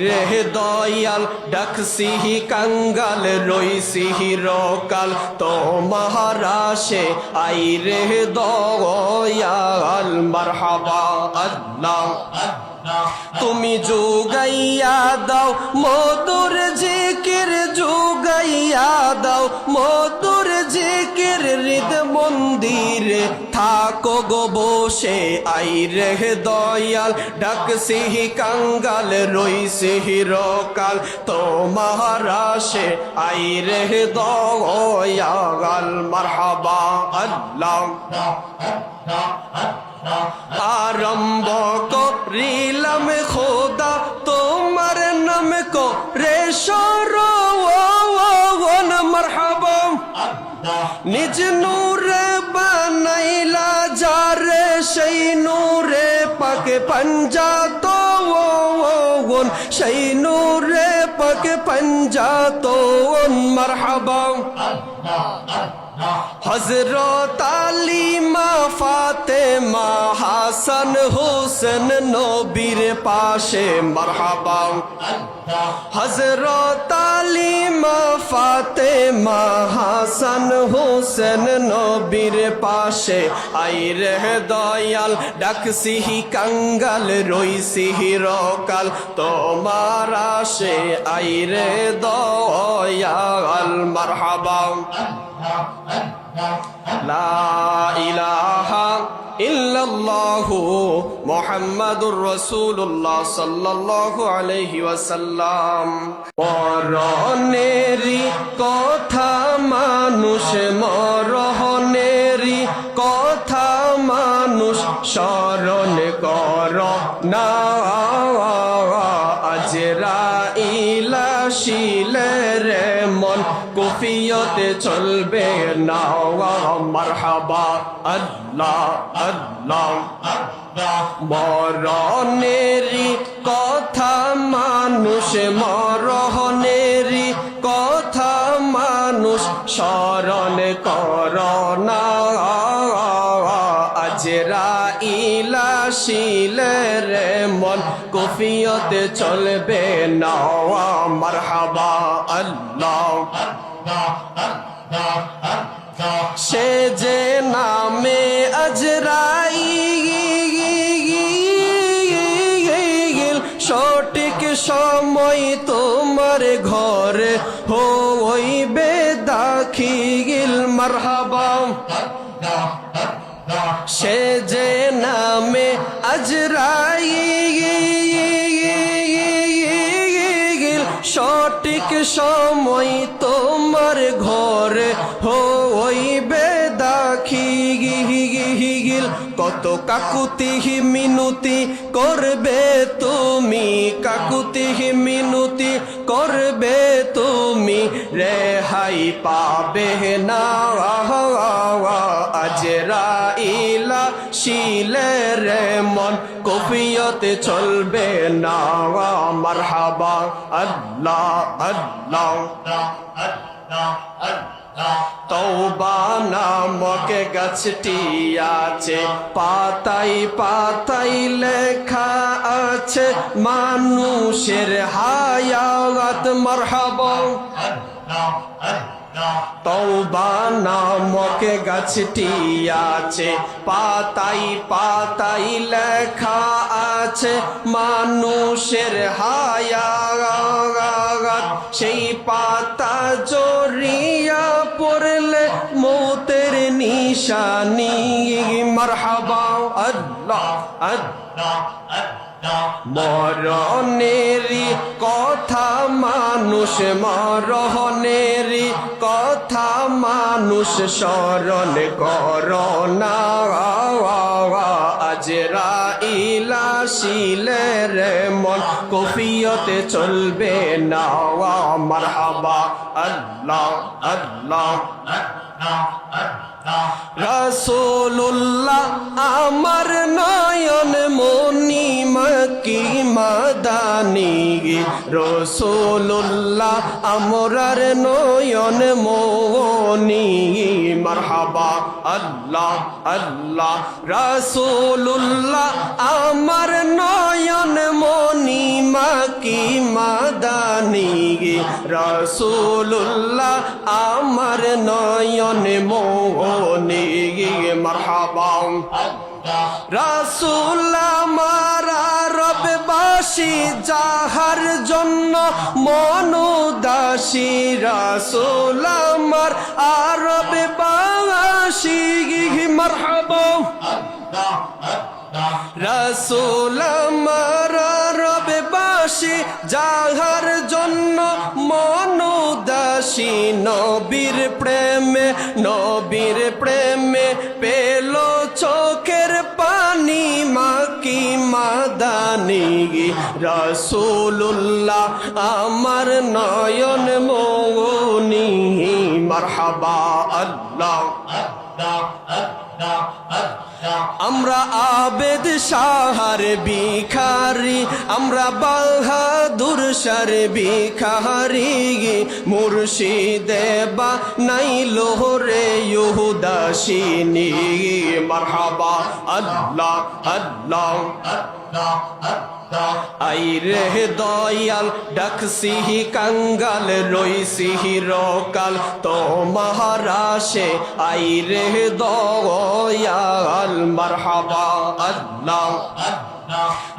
রে দয়াল ডাকসিহি কাঙ্গাল রইসিহি রকাল তোমার আশে আই রে দয়াল মারহাবা আল্লাহ তুমি যোগাইয়া দাও মধুর জিকির যোগাইয়া দাও মধুর জিকির হৃদ মন্দিরে থাকো গো বসে আই রে দয়াল ডাকসিহি কাঙ্গাল রইসিহি রকাল তোমার আশে আই রে দয়াল মারহাবা আল্লাহ আরম্ভ করিলাম খোদা তোমার নাম কো রে সরওয়ান মারহাবা নিজ নূরে বানাইলা যারে সেই নূরে পাকে পঞ্জাতন সেই নূরে পাকে পঞ্জাতন মারহাবা হযরত আলী মা ফাতেমা হাসান হোসেন নবীর পাশে মারহাবা হযরত আলী মা ফাতেমা হাসান হোসেন নবীর পাশে আই রে দয়াল ডাকসিহি কাঙ্গাল রইসিহি রকাল তোমার আশে আই রে দয়াল মারহাবা লা ইলাহা ইল্লাল্লাহু মুহাম্মাদুর রাসূলুল্লাহ সাল্লাল্লাহু আলাইহি ওয়াসাল্লাম মরণেরই কথা মানুষ মরণেরই কথা মানুষ স্মরণ কর না আজরাইল আসিলে রে মন কুফিয়তে চলবে না মারহাবা আল্লাহ আল্লাহ মরণেরই কথা মানুষ মরণেরই কথা মানুষ স্মরণ কর না আজরাইল আসিলে রে মন কুফিয়তে চলবে না মারহাবা আল্লাহ সে যে নামে আজরাইল সঠিক সময় তোমার ঘরে হইবে দাখিল মারহাবা সে যে নামে আজরাইল সঠিক সময় তোমার ঘরে হইবে দাখিল কত কাকুতি মিনতি করবে তুমি কাকুতি মিনতি করবে তুমি রেহাই পাবে না আজরাইল শিলে রে মন কুফিয়তে চলবে না মারহাবা আল্লাহ আল্লাহ তওবা নামক গাছটি আছে পাতাই পাতাই লেখা আছে মানুষের হায়াত মারহাবা তওবা নামক গাছটি আছে পাতাই পাতাই লেখা আছে মানুষের হায়াত সেই পাতা জড়িয়া পড়লে মৌতের নিশানি মারহাবা আল্লাহ আল্লাহ মরণেরই কথা মানুষ মরণেরই কথা মানুষ স্মরণ কর না আজরাইল আসিলে রে মন কুফিয়তে চলবে না মারহাবা আল্লাহ আল্লাহ রাসূলুল্লাহ আমার নয়ন মনি মক্কি মাদানী রাসূলুল্লাহ আমরার নয়ন মনি মারহাবা আল্লাহ আল্লাহ রাসূলুল্লাহ আমার নয়ন মনি মাকি মাদানি রাসূলুল্লাহ আমার নয়ন মনি মারহাবা রাসূল আমার আরববাসী যাহার জন্য মনোদাসী রাসূল আমার আরববাসী মারহাবা রাসূল আমার আরববাসী যাহার জন্য মনোদাসী নবীর প্রেমে পেল চোখের পানি মাকি মাদানি রাসূলুল্লাহ আমার নয়ন মনি মারহাবা আল্লাহ আমরা আবেদ শাহর ভিখারি আমরা বাহাদুর শার ভিখারি মুর্শিদে বা নাই লোহরে ইহুদাসিনী মারহাবা আল্লাহ আল্লাহ আইরে দয়াল ডাকসিহি কাঙ্গাল রইসিহি রকাল তো মহারাশে আইরে দয়াল মারহাবা আল্লাহ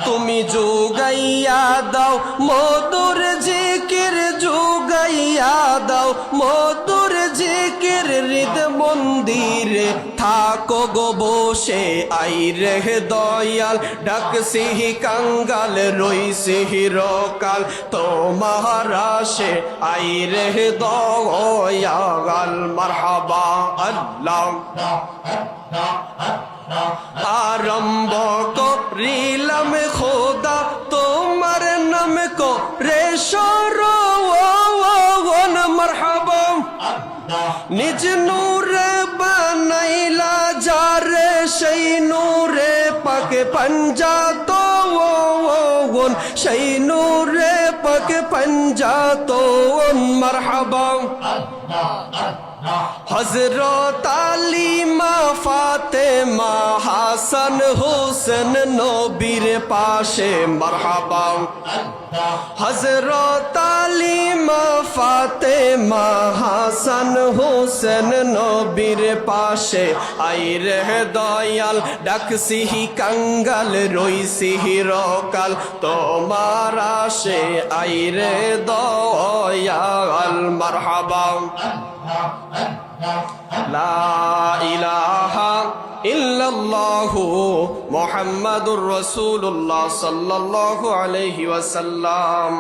তুমি যোগাইয়া দাও মধুর জিকির যোগাইয়া দাও মধুর জিকির হৃদ মন্দিরে থাকো গো বসে আইরে দয়াল ডাকসিহি কাঙ্গাল রইসিহি রকাল তো মহারাশে আইরে দয়াল মারহাবা আল্লাহ আরম্ভ করিলাম খোদা তোমার নাম কো রে সরওয়ান মারহাবা নিজ নূরে বানাইলা যারে সেই নূরে পাকে পঞ্জাতো সেই নূরে পাকে পঞ্জাতো মারহাবা হযরত আলী মা ফাতেমা হাসান হোসেন নবীর পাশে মারহাবা হযরত আলী মা ফাতেমা হাসান হোসেন নবীর পাশে আইরে দয়াল ডাকসিহি কাঙ্গাল রইসিহি রকাল তোমার আশে আইরে দয়াল মারহাবা লা ইলাহা ইল্লাল্লাহু মুহাম্মাদুর রাসূলুল্লাহ সাল্লাল্লাহু আলাইহি ওয়াসাল্লাম।